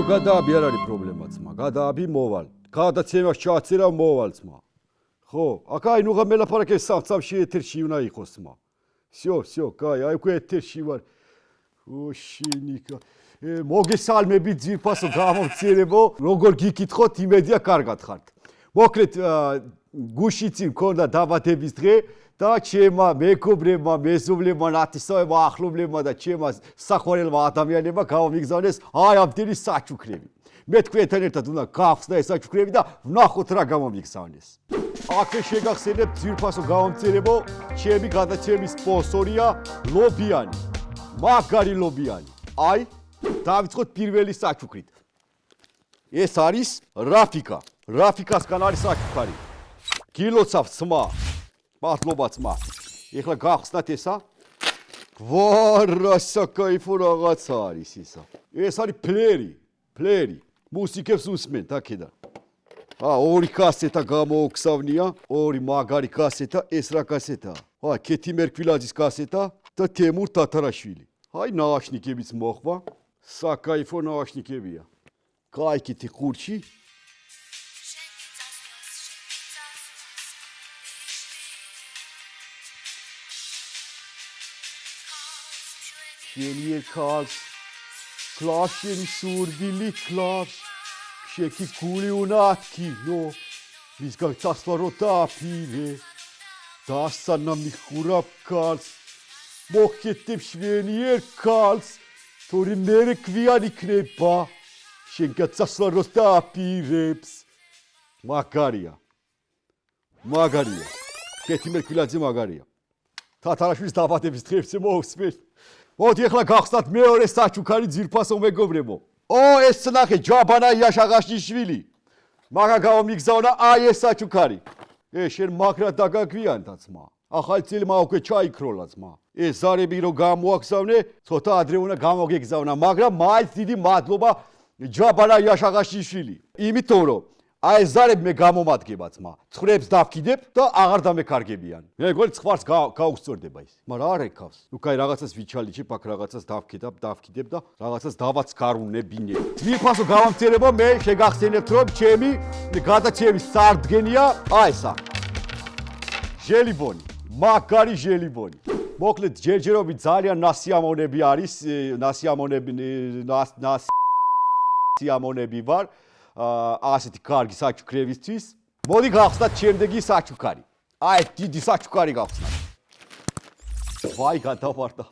გადააბი არ არის პრობლემაც მა. გადააბი მოვალ. გადაცემას ჩააწერა მოვალს მა. ხო, აკაი ნუღა მელაპარაკე სამში ეთერში უნდა იყოს მა. Всё, კაი, აი უკვე ეთერში ვარ. ოშინიკა. მოგესალმები ძირფასო გამომცირებო. როგორ გიკითხოთ, იმედია კარგად ხართ. მოკლედ გუშინ წინ მქონდა დაბადების დღე და ჩემმა მეგობრებმა, მეზობლებმა, ნათესავებმა, ახლობლებმა და ჩემმა საყვარელმა ადამიანებმა გამომიგზავნეს აი ამდენი საჩუქრები. მე თქვენთან ერთად უნდა გავხსნა ეს საჩუქრები და ვნახოთ რა გამომიგზავნეს. აქვე შეგახსენებთ ძირფასო გამომცირებო, ჩემი გადაცემის სპონსორია ლობიანი. მაგარი ლობიანი. აი, დავიწყოთ პირველი საჩუქრით. ეს არის რაფიკა. რაფიკასგან არის საჩუქარი. გილოცავ სმა. მადლობა სმა. ეხლა გავხსნათ ესა. ვარა საკაიფო რაღაცა არის ისა. ეს არის ფლერი. მუსიკებს უსმენთ აქედან. ორი კასეტა გამოუგზავნია, ორი მაგარი კასეტა, ეს რა კასეტაა? კეთი მერქვილაძის კასეტა და თემურ თათარაშვილი. აი ნააშნიკებიც მოხვა. საკაიფო ნააშნიკებია. გაიქეთი ხურში. Yeni kals, klasjeni surdili klas, şeki kuli unatki no, biz gaktaslar otapire, dasana mihurap kals, mokettem şveniyer kals, tori merekviyani knepa, şen gaktaslar otapireps, Magaria, keti merkviladze Magaria, Tataraşvis davatebis trebse mousmet. მოდი ახლა გავხსნათ მეორე საჩუქარი ძირფასო მეგობრებო. ეს ნახე ჯაბანა იაშაღაშიშვილი. მაგა გამომიგზავნა აი ეს საჩუქარი. შენ მაგრა დაგაგვიანთაც მა. ახალი წელმა უკვე ჩაიქროლაც მა. ეს ზარები რო გამოაგზავნე, ცოტა ადრე უნდა გამოგეგზავნა, მაგრამ მაინც დიდი მადლობა ჯაბანა იაშაღაშიშვილი. იმიტომ რომ აი ეს ზარები მე გამომადგებაც მა. ცხრებს დავკიდებ და აღარ დამეკარგებიან. მე გქონი ცხვარს გაუგზორდება ის. მაგრამ არ ეკავს. ნუ კაი რაღაცას ვიჩალიჩებ, აქ რაღაცას დავკიდებ და რაღაცას დავაცქარუნებინე. ძირფასო გამომცემლობა მე შეგახსენებთ რომ ჩემი გადაცემის სარდგენია აი ესა. ჟელიბონი, მაგარი ჟელიბონი. მოკლედ ჯერჯერობით ძალიან ნასიამონები არის, ნასიამონები ვარ. ასეთი კარგი საჩუქრებისთვის. მოდი გავხსნათ შემდეგი საჩუქარი. აი დიდი საჩუქარი გავხსნათ. ვაი გადავარდა.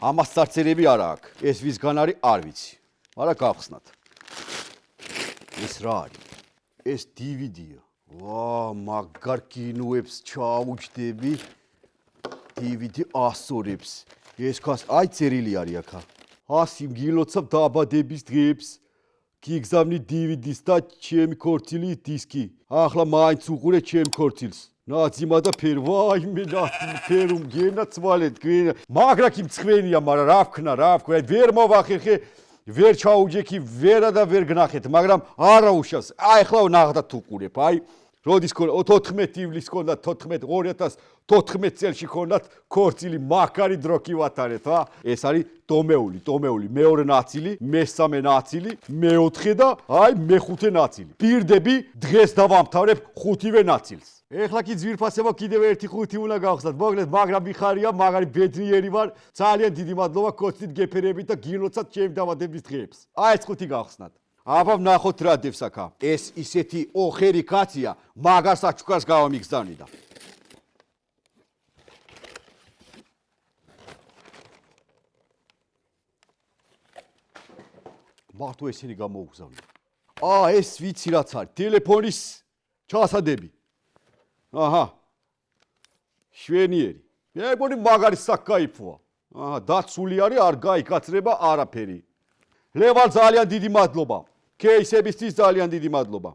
ამას წარწერები არა აქვს. ეს ვისგან არის არ ვიცი. მაგრამ გავხსნათ. ეს რა არის? ეს DVD-ია. მაგარ კინოებს ჩაუჯდები. DVD ასორებს. ეს ხას აი წერილი არის აქა. 100 გილოცავ დაბადების დღეებს. გიგზავნი DVD-ს და ჩემი ქორწილის დისკი. ახლა მაინც უყურე ჩემ ქორწილს. ნაძიმა და ფერ, ვაი მე ფერუმ გენაცვალეთ, მაგრა კი მწვენია, მაგრამ რა ვქნა, ვერ მოვახერხე, ვერ ჩაუჯექი, ვერა და ვერ გნახეთ, მაგრამ არა უშავს. აი ახლა ნახდათ უყურებ, აი როდის 14 ივლისს ქონდა 2014 წელში ქონდათ ქორწილი მაგარი დრო კი ვატარეთ, ეს არის ტომეული, მეორე ნაწილი, მესამე ნაწილი, მეოთხე და აი მეხუთე ნაწილი. პირდები დღეს დავამთავრებ ხუთივე ნაწილს. ეხლა კი ძვირფასებო კიდევ ერთი ხუთი უნდა გავხსნათ. მოკლედ მაგრამ მიხარია, მაგარი ბედნიერი ვარ. ძალიან დიდი მადლობა კოცით გეფერებით და გილოცავთ ჩემი დაბადების დღეებს. აი ეს ხუთი გავხსნათ. აბა ვნახოთ რა დევს აქა. ეს ისეთი ოხერი კაცია, მაგარ საჩუქარს გავამიგზავნიდა. მარტო ესენი გამოუგზავნე. ეს ვიცი რაც არის, ტელეფონის ჩასადები. აჰა. შვენიერი. მე მგონი მაგარი საკაიფოა. დაცული არის, არ გაიკაცრება არაფერი. ლევან ძალიან დიდი მადლობა. კეისებისთვის ძალიან დიდი მადლობა.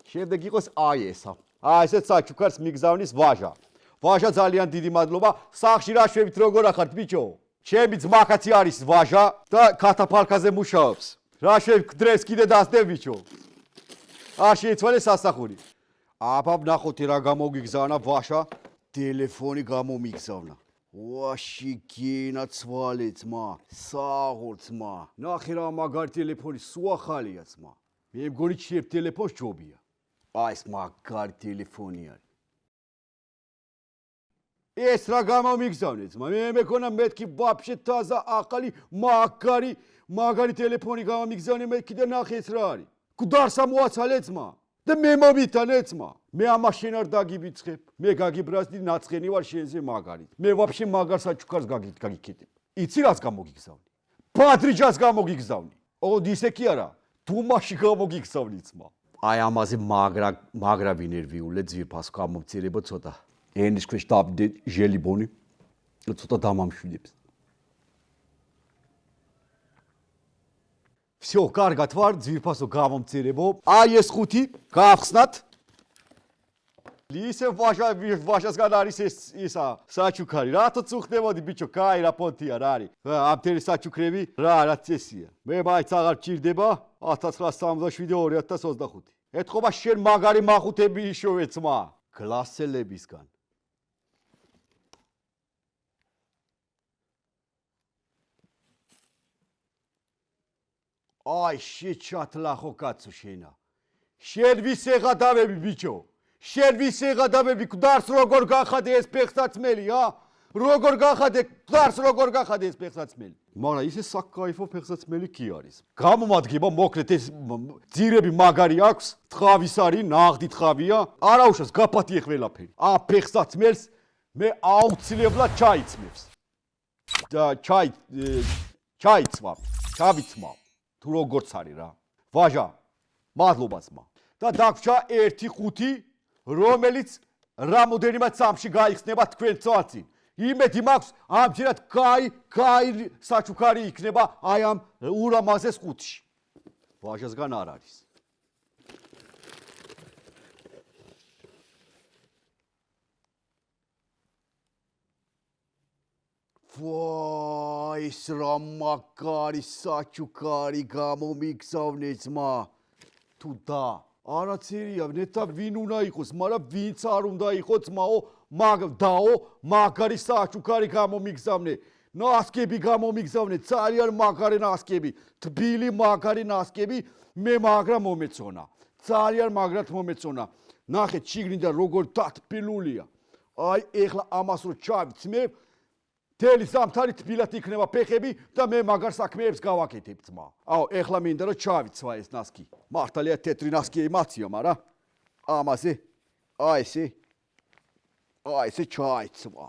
შემდეგ იყოს აი ესა. ესეც საჩუქარს მიგზავნის ვაჟა. ვაჟა ძალიან დიდი მადლობა. სახში რა შვებით როგორ ახართ ბიჭო? ჩემი ძმაკაცი არის ვაჟა და ქათაფალკაზე მუშაობს. რა შვებ დღეს კიდე დასდებ ბიჭო? არ შეიცვალე სასახური. აბა ვნახოთ რა გამოგიგზავნა ვაჟა. ტელეფონი გამომიგზავნა. ვაში გინაცვალე ძმა, საღოლ ძმა. ნახე რა მაგარი ტელეფონი სუახალია ძმა. მე მგონი ჩემ ტელეფონს ჯობია. აი ეს მაგარი ტელეფონი არის. ეს რა გამომიგზავნე ძმა. მე მეკონა მეთქი ვაფშე თაზა ახალი მაგარი ტელეფონი გამომიგზავნე მეთქი და ნახე ეს რა არის. გვდარსა მოაცალე ძმა. და მე მომიტანე ძმა. მე ამაშენ არ დაგიბიცხებ. მე გაგიბრაზდი ნაცხენი ვარ შენზე მაგარით. მე ვაფშე მაგარ საჩუქარს გაგიქეთებ. იცი რას გამოგიგზავნი? პატრიჯას გამოგიგზავნი. ოღონდ ისე კი არა. თუმაში გამოგიგზავნი ძმა. აი ამაზე მაგრა ვინერვიულე ძვირფას გამომცირებო ცოტა. ენის ქვეშ დავდე ჟელიბონი. ცოტა დამამშვიდებს. всё, კარგად ვარ, ძვირფასო გამომცირებო. აი ეს ხუთი გაახსნათ. ისე ვაშასგან არის ისა საჩუქარი. რატოც უხდებოდი ბიჭო, კაი რა პონტია რა არის. ამ თერი საჩუქრები რა რაც წესია. მე მაინც აღარ ჭირდება 1977-2025. ეთქობა შენ მაგარი მახუთები იშოვე ძმა. გლასელებისგან. აი შეჩათლახო კაცო შენა. შენ ვის ეღადავები ბიჭო? შენ ვის ეღადავები გვდარს როგორ გახადე ეს ფეხსაცმელი, როგორ გახადე გვდარს როგორ გახადე ეს ფეხსაცმელი? მაგრამ ისე საკაიფო ფეხსაცმელი კი არის. გამომადგება მოკლედ ეს ძირები მაგარი აქვს, თხავის არის, ნაღდი თხავია. არაუშავს გაფათიე ყველაფერი. ამ ფეხსაცმელს მე აუცილებლად ჩაიცმევს. და ჩაიცმავ, ჩავიცმავ. თუ როგორც არის რა. ვაჟა, მადლობა ძმა. და დაგვრჩა 1-5, რომელიც რამოდენიმე წამში გაიხსნება თქვენ წვალწინ. იმედი მაქვს, ამჯერად კაი საჩუქარი იქნება აი ამ ულამაზეს ხუთში. ვაჟასგან არ არის. ვაი, ეს რა მაგარი საჩუქარი გამომიგზავნე ძმა. თუ და არაცერია, ნეთა ვინ უნდა იყოს, მაგრამ ვინც არ უნდა იყოს ძმაო, მაგარი საჩუქარი გამომიგზავნე. ნასკები გამომიგზავნე, ძალიან მაგარი ნასკები, თბილი მაგარი ნასკები, მე მაგრა მომეწონა. ძალიან მაგრად მომეწონა. ნახეთ შიგნიდან როგორ დათბილულია. აი ეხლა ამას რო ჩავიცმე, თელი ზამთარი თბილად იქნება ფეხები და მე მაგარ საქმეებს გავაკეთებ ძმა. აუ, ეხლა მინდა რომ ჩავიცვა ეს ნასკი. მართალია თეთრი ნასკი იმაცია, მაგრამ ამაზე აი ესე ჩაიცვა.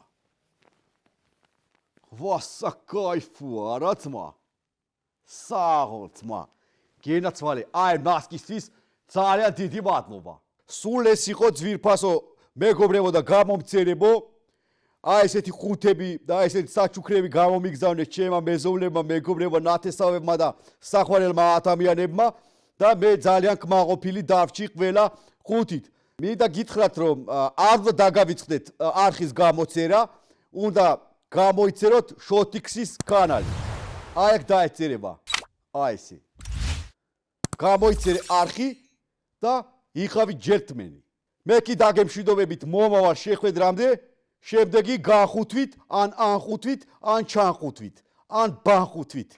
ვასა кайფია რა ძმა. საღოლ ძმა. გენაცვალე, აი ნასკისთვის ძალიან დიდი მადლობა. სულ ეს იყო ძვირფასო მეგობრებო და გამომცერებო. აი ესეთი ხუთები და ესეთი საჩუქრები გამომიგზავნეს ჩემმა მეზობლებმა, მეგობრებმა, ნათესავებმა და საყვარელმა ადამიანებმა და მე ძალიან კმაყოფილი დავრჩი ყველა ხუთით. მინდა გითხრათ, რომ არ დაგავიწყდეთ არხის გამოწერა, უნდა გამოიწეროთ შოთიქსის კანალი. აი აქ დაეწერება. აი ესე. გამოიწერე არხი და იხავი ჯერთმენი. მე კი დაგემშვიდობებით მომავალ შეხვედრამდე. შემდეგი განხუთვით, ან ანხუთვით, ან ჩანხუთვით, ან ბანხუთვით.